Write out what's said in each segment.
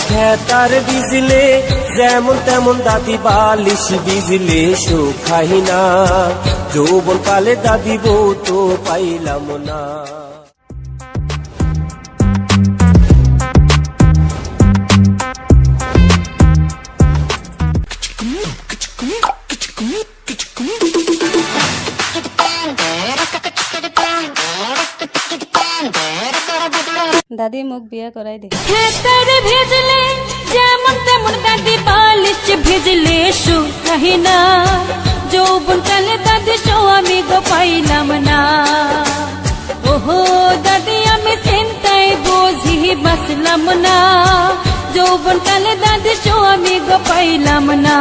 খেতার বিজলে যেমন তেমন দাদি বালিশ বিজলে সুখাই না, যৌবন কালে দাদি বউ তো পাইলাম না। দাদি মুখ বিয়ে করাই দে। খেতার ভেজলে যেমন তেমন দাদি বালিশ ভেজলে সুখাই না, যৌবন কালে দাদি স্বামী গো পাইলাম না। ওহো দাদি আমি চিন্তায় বুঝি বাঁচলাম না, যৌবন কালে দাদি স্বামী গো পাইলাম না।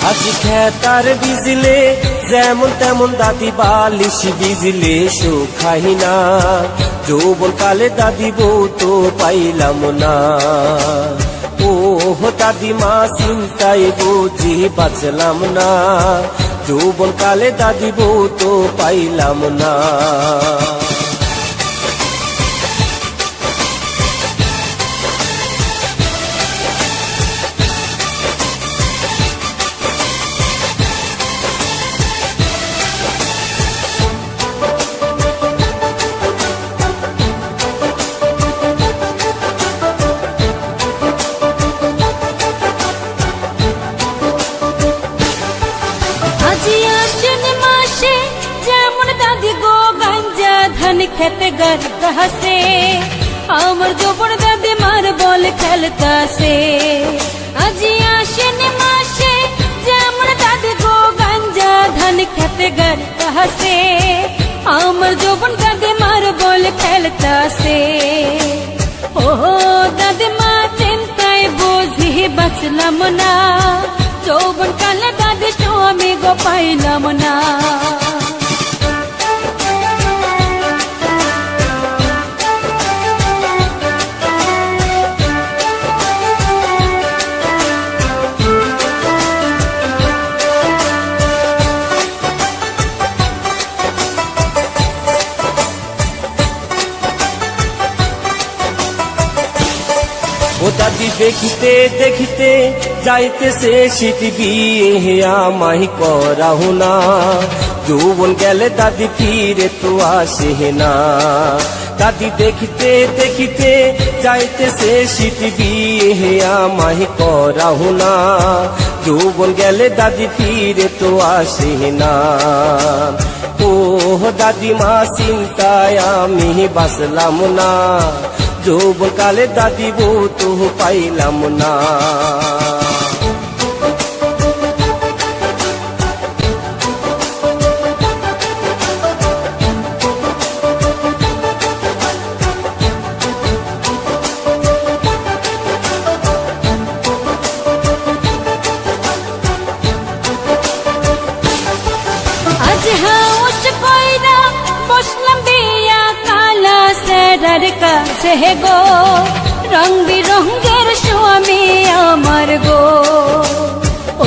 আজ খেতার বিজলে যেমন তেমন দাদি বালিশ বিজলে সুখাই না, যৌবন কালে দাদি বউ তো পাইলাম না। ও দাদিমা চিন্তায় বুঝি বাঁচলাম না, যৌবন কালে দাদি বউ তো পাইলাম না। খেতে গাছে আমার যৌবন দাদি মার বল খেলতাছে। আজি আসেন মাসে যেমন দাদি গো গাঞ্জা ধান খেতে গাছে আমার যৌবন দাদি মার বল খেলতাছে। ও দাদি মা চিন্তায় বুঝি বাঁচলাম না, যৌবন কালে দাদি স্বামী গো পাইলাম না। ও দাদি দেখিতে দেখিতে যাইতেছে শীত বিয়ে আমায় করাও না, যৌবন গেলে দাদি ফিরে তো আসে না। দাদি দেখিতে দেখিতে যাইতেছে শীত বিয়ে আমায় করাও না, যৌবন গেলে দাদি ফিরে তো আসে না। ও দাদিমা চিন্তায় আমি বাঁচলাম না, যৌবন কালে দাদি বউ তো পাইলাম না। আজ হাউস কইরা বসলাম বিয়া কালা সেরার কাছে গো, রং বিরঙ্গের স্বামী আমার গো।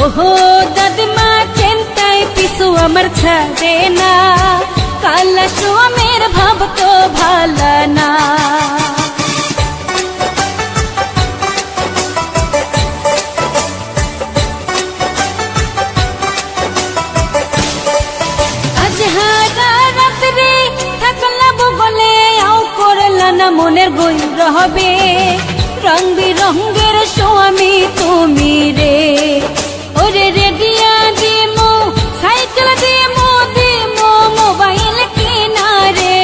ওহো দাদিমা চিন্তায় পিছু আমার ছাড়ে না, কালা স্বামীর ভাব তো ভালো না। মনের গই রহবে রং বিরঙ্গের স্বামী তুমি রে। ওরে রেডিয়া দিমো সাইকেল দিমো দিমো মোবাইল কিনা রে,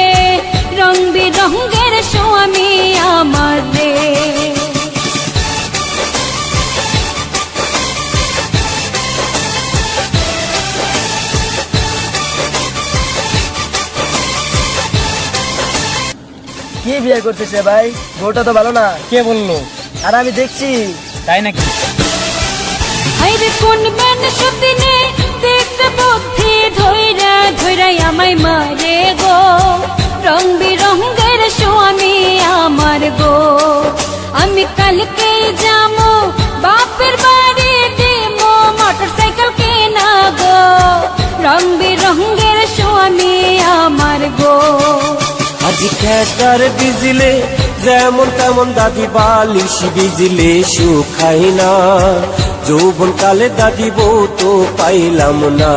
রং বিরঙ্গের স্বামী আমার রে। কি বিয়ে করতেছে ভাই? বউটা তো ভালো না। কে বললো? আর আমি দেখছি। তাই নাকি? আইরে কোন বেন সতিনে দেখতে বুদ্ধি ধইরা ধইরা আমায় মারে গো, রং বিরঙ্গের স্বামী আমার গো। আমি কালকে যাবো বাপের বাড়ি দিমো মোটরসাইকেল কেনা গো, রং বিরঙ্গের স্বামী আমার গো। আজ খেতার বিজলে যেমন তেমন দাদি বালিশ ভিজলে শুকাই না, যৌবন কালে দাদি বউ তো পাইলাম না।